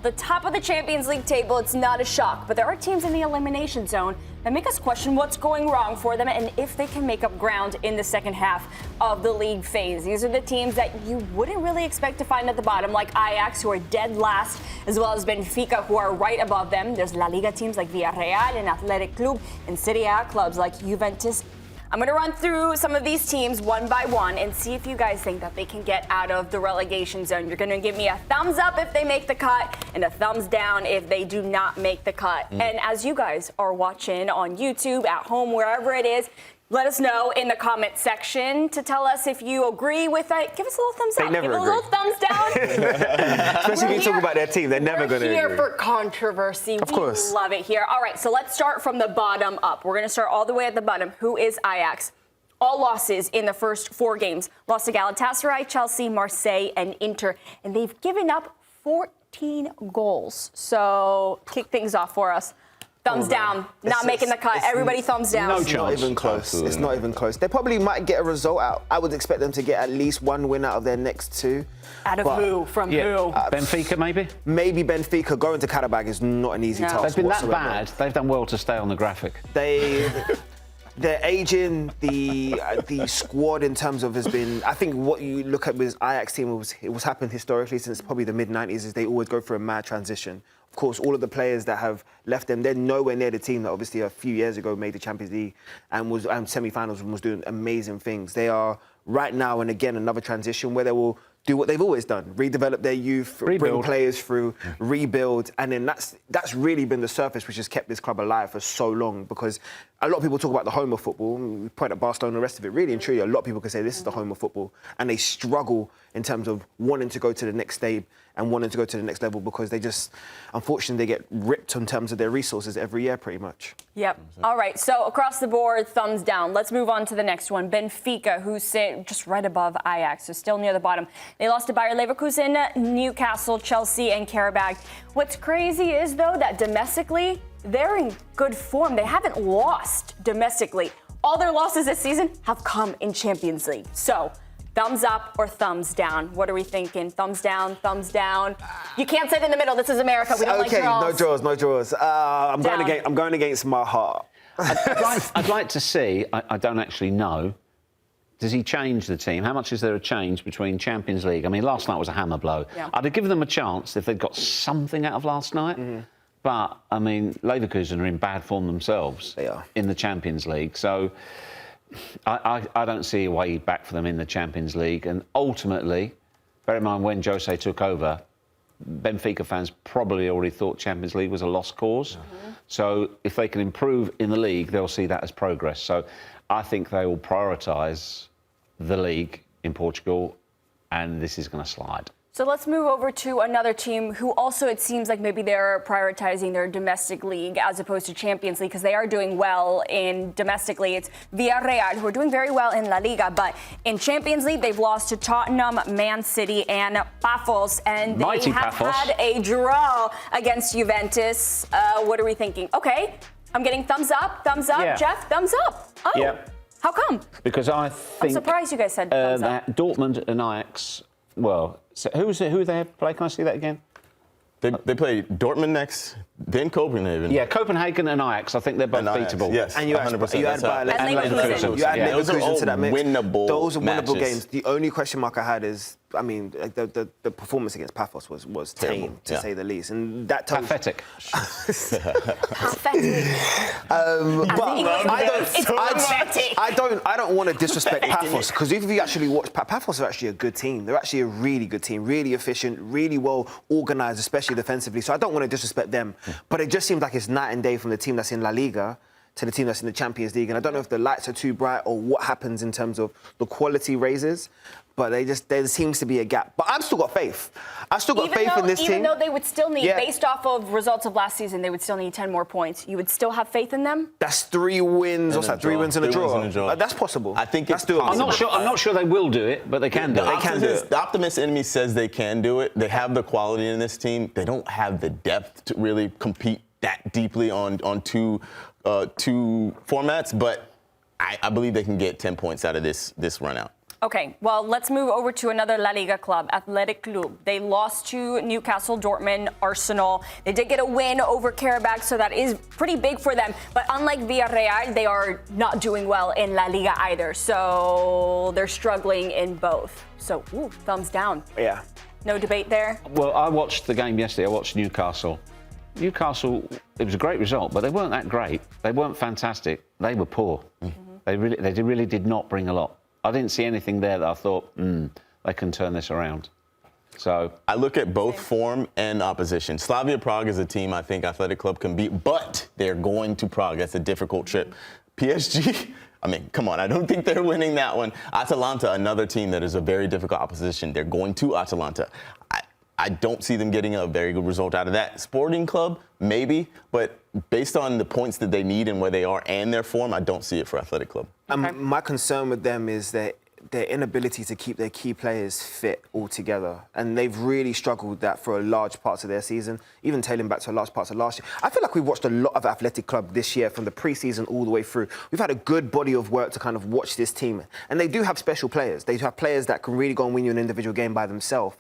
The top of the Champions League table, it's not a shock, but there are teams in the elimination zone that make us question what's going wrong for them and if they can make up ground in the second half of the league phase. These are the teams that you wouldn't really expect to find at the bottom, like Ajax, who are dead last, as well as Benfica, who are right above them. There's La Liga teams like Villarreal and Athletic Club, and Serie clubs like Juventus. I'm going to run through some of these teams one by one and see if you guys think that they can get out of the relegation zone. You're going to give me a thumbs up if they make the cut and a thumbs down if they do not make the cut. And as you guys are watching on YouTube, at home, wherever it is, let us know in the comment section to tell us if you agree with it. Give us a little thumbs up. They never Give agree. a little thumbs down. Especially if you talk about their team, they're never going to We're agree. here for controversy. Of course. We love it here. All right, so let's start from the bottom up. We're going to start all the way at the bottom. Who is Ajax? All losses in the first 4 games. Lost to Galatasaray, Chelsea, Marseille, and Inter. And they've given up 14 goals. So kick things off for us. Thumbs down. Not making the cut. Everybody thumbs down. No chance. Not even close. Absolutely It's not even close. They probably might get a result out. I would expect them to get at least 1 win out of their next 2. Out of who? From who? Benfica, maybe? Maybe Benfica. Going to Carabao is not an easy task. They've been that whatsoever. bad. They've done well to stay on the graphic. They're aging. The squad in terms of has been. I think what you look at with Ajax team was happened historically since probably the mid-90s is they always go through a mad transition. Of course, all of the players that have left them, they're nowhere near the team that obviously a few years ago made the Champions League and semi-finals and was doing amazing things. They are right now and again another transition where they will do what they've always done: redevelop their youth, bring players through, rebuild, and then that's really been the surface which has kept this club alive for so long. Because a lot of people talk about the home of football. We point at Barcelona and the rest of it. Really and truly, a lot of people can say this is the home of football, and they struggle in terms of wanting to go to the next stage and wanting to go to the next level because they just, unfortunately, they get ripped in terms of their resources every year, pretty much. Yep. All right. So across the board, thumbs down. Let's move on to the next one. Benfica, who sit just right above Ajax, so still near the bottom. They lost to Bayer Leverkusen, Newcastle, Chelsea, and Carabao. What's crazy is, though, that domestically, they're in good form. They haven't lost domestically. All their losses this season have come in Champions League. So, thumbs up or thumbs down? What are we thinking? Thumbs down, thumbs down. You can't sit in the middle. This is America. We don't like draws. No draws. I'm going against my heart. I'd like to see, I don't actually know, does he change the team? How much is there a change between Champions League? I mean, last night was a hammer blow. Yeah. I'd have given them a chance if they'd got something out of last night. Mm-hmm. But, I mean, Leverkusen are in bad form themselves. They are. In the Champions League. So I don't see a way back for them in the Champions League. And ultimately, bear in mind when Jose took over, Benfica fans probably already thought Champions League was a lost cause. Mm-hmm. So if they can improve in the league, they'll see that as progress. So I think they will prioritise the league in Portugal, and this is going to slide. So let's move over to another team who also, it seems like maybe they're prioritizing their domestic league as opposed to Champions League because they are doing well in domestically. It's Villarreal, who are doing very well in La Liga, but in Champions League, they've lost to Tottenham, Man City, and Pafos, and they have had a draw against Juventus. What are we thinking? Okay, I'm getting thumbs up. Yeah. Geoff, thumbs up. Oh, yeah. How come? Because I think... I'm surprised you guys said thumbs up. That Dortmund and Ajax, well... So who they play? Can I see that again? They play Dortmund next, then Copenhagen. Yeah, Copenhagen and Ajax. I think they're both beatable. Yes, and you had Leverkusen. You had Leverkusen to that mix. Those are winnable games. The only question mark I had is, I mean, the performance against Pafos was tame, to say the least, and that tells pathetic. Pathetic. I don't want to disrespect Pafos because if you actually watch, Pafos are actually a good team. They're actually a really good team, really efficient, really well organised, especially defensively. So I don't want to disrespect them, but it just seems like it's night and day from the team that's in La Liga to the team that's in the Champions League. And I don't know if the lights are too bright or what happens in terms of the quality raises, but there seems to be a gap. But I've still got faith. I've still got faith in this team. Even though they would still need, based off of results of last season, they would still need 10 more points. You would still have faith in them? That's 3 wins. What's that? 3 wins and a draw. That's possible. I think that's doable. I'm not sure they will do it, but they can do it. They can do it. The optimist enemy says they can do it. They have the quality in this team. They don't have the depth to really compete that deeply on two formats, but I believe they can get 10 points out of this run out. Okay, well, let's move over to another La Liga club, Athletic Club. They lost to Newcastle, Dortmund, Arsenal. They did get a win over Carabao, so that is pretty big for them. But unlike Villarreal, they are not doing well in La Liga either. So they're struggling in both. So, thumbs down. Yeah. No debate there? Well, I watched the game yesterday. I watched Newcastle. Newcastle, it was a great result, but they weren't that great. They weren't fantastic. They were poor. They really did not bring a lot. I didn't see anything there that I thought, they can turn this around. So I look at both form and opposition. Slavia Prague is a team I think Athletic Club can beat, but they're going to Prague. That's a difficult trip. PSG, I mean, come on, I don't think they're winning that one. Atalanta, another team that is a very difficult opposition. They're going to Atalanta. I don't see them getting a very good result out of that. Sporting Club, maybe, but based on the points that they need and where they are and their form, I don't see it for Athletic Club. Okay. My concern with them is their inability to keep their key players fit altogether. And they've really struggled with that for a large parts of their season, even tailing back to a large parts of last year. I feel like we've watched a lot of Athletic Club this year from the pre-season all the way through. We've had a good body of work to kind of watch this team. And they do have special players. They have players that can really go and win you an individual game by themselves.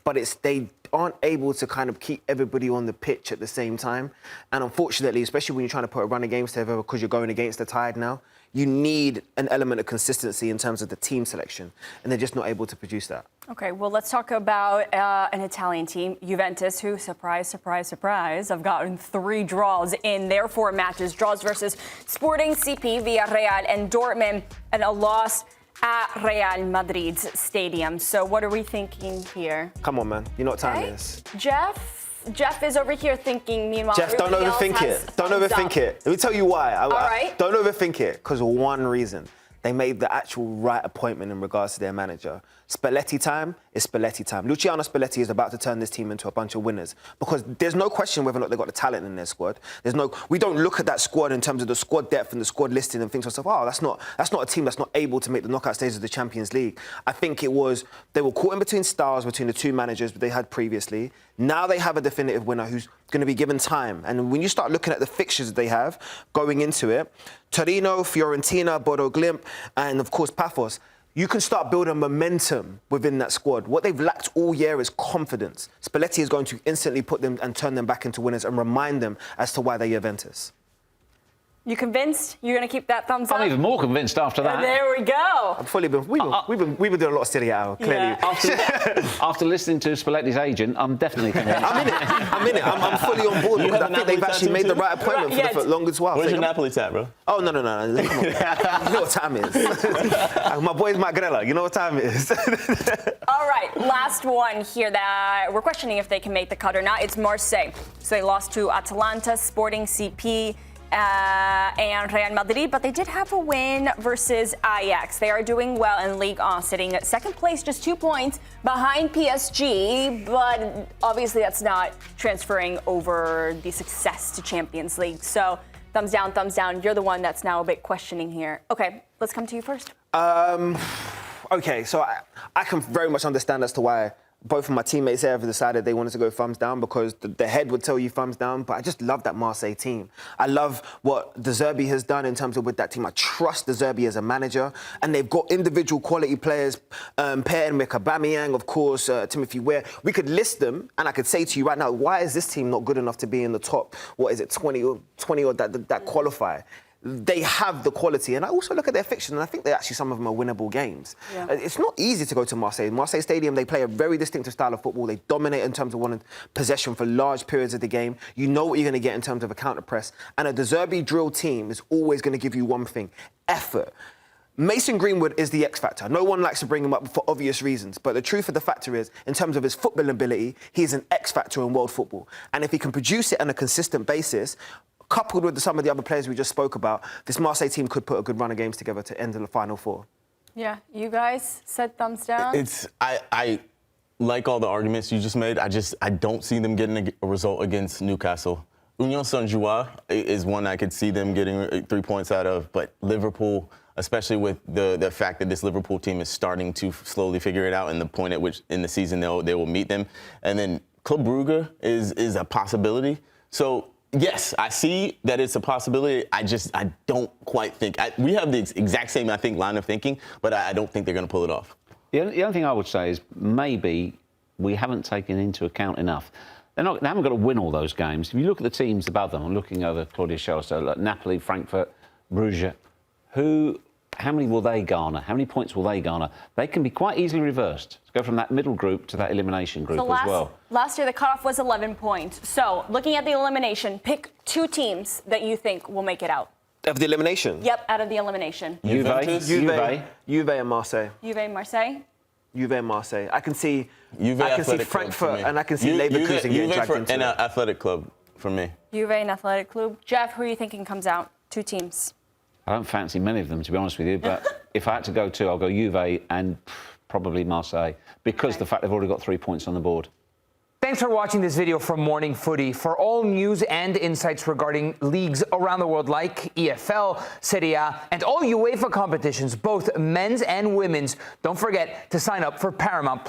But they aren't able to kind of keep everybody on the pitch at the same time. And unfortunately, especially when you're trying to put a run of games together because you're going against the tide now, you need an element of consistency in terms of the team selection, and they're just not able to produce that. Okay, well, let's talk about an Italian team, Juventus, who, surprise, surprise, surprise, have gotten 3 draws in their 4 matches. Draws versus Sporting CP, Villarreal, and Dortmund, and a loss at Real Madrid's stadium. So what are we thinking here? Come on, man. You know what time it is. Jeff is over here thinking, meanwhile, Jeff, don't overthink it. Don't overthink it. Let me tell you why. All right. Don't overthink it, because of one reason. They made the actual right appointment in regards to their manager. Spalletti time is Spalletti time. Luciano Spalletti is about to turn this team into a bunch of winners, because there's no question whether or not they've got the talent in their squad. We don't look at that squad in terms of the squad depth and the squad listing and think to ourselves, that's not a team that's not able to make the knockout stages of the Champions League. I think they were caught in between styles between the 2 managers that they had previously. Now they have a definitive winner who's going to be given time. And when you start looking at the fixtures that they have going into it, Torino, Fiorentina, Bodo Glimt, and of course Paphos, you can start building momentum within that squad. What they've lacked all year is confidence. Spalletti is going to instantly put them and turn them back into winners and remind them as to why they're Juventus. You convinced? You're going to keep that thumbs up? I'm even more convinced after that. There we go. We've been doing a lot of Serie A, clearly. Yeah. After listening to Spalletti's agent, I'm definitely convinced. I'm in it. I'm fully on board because I think they've actually made the right appointment for the longest while. Where's your Napoli tat, bro? Oh, no. Come on. You know what time it is. My boy's Magrella. You know what time it is. All right, last one here that we're questioning if they can make the cut or not. It's Marseille. So they lost to Atalanta, Sporting CP, and Real Madrid, but they did have a win versus Ajax. They are doing well in Ligue 1, sitting at 2nd place, just 2 points behind PSG, but obviously that's not transferring over the success to Champions League. So thumbs down, thumbs down. You're the one that's now a bit questioning here. Okay, let's come to you first. Okay, so I can very much understand as to why both of my teammates here have decided they wanted to go thumbs down, because the head would tell you thumbs down, but I just love that Marseille team. I love what De Zerbi has done in terms of with that team. I trust De Zerbi as a manager, and they've got individual quality players, Pierre-Emerick Aubameyang, of course, Timothy Weah. We could list them, and I could say to you right now, why is this team not good enough to be in the top, 20 or that qualify? They have the quality, and I also look at their fixtures, and I think some of them are winnable games. Yeah. It's not easy to go to Marseille. Marseille Stadium, they play a very distinctive style of football. They dominate in terms of wanting possession for large periods of the game. You know what you're going to get in terms of a counter press, and a De Zerbi drill team is always going to give you one thing: effort. Mason Greenwood is the X factor. No one likes to bring him up for obvious reasons, but the truth of the factor is, in terms of his football ability, he's an X factor in world football, and if he can produce it on a consistent basis, coupled with some of the other players we just spoke about, this Marseille team could put a good run of games together to end in the Final Four. Yeah, you guys said thumbs down? I like all the arguments you just made. I don't see them getting a result against Newcastle. Union Saint-Gilloise is one I could see them getting 3 points out of, but Liverpool, especially with the fact that this Liverpool team is starting to slowly figure it out, and the point at which in the season they will meet them. And then Club Brugge is a possibility. So Yes, I see that it's a possibility. I don't quite think. We have the exact same, I think, line of thinking, but I don't think they're going to pull it off. The only thing I would say is maybe we haven't taken into account enough. They haven't got to win all those games. If you look at the teams above them, I'm looking over Claudia shows, so like Napoli, Frankfurt, Bruges, how many will they garner? How many points will they garner? They can be quite easily reversed. Go from that middle group to that elimination group as well. Last year, the cutoff was 11 points. So, looking at the elimination, pick 2 teams that you think will make it out. Of the elimination? Yep, out of the elimination. Juventus? Juve and Marseille. Juve and Marseille? Juve and Marseille. I can see Athletic Frankfurt and I can see Leverkusen getting dragged into and it. Athletic Club for me. Juve and Athletic Club. Jeff, who are you thinking comes out? 2 teams. I don't fancy many of them, to be honest with you, but if I had to go 2, I'll go Juve and probably Marseille, because the fact they've already got 3 points on the board. Thanks for watching this video from Morning Footy. For all news and insights regarding leagues around the world like EFL, Serie A, and all UEFA competitions, both men's and women's, don't forget to sign up for Paramount+.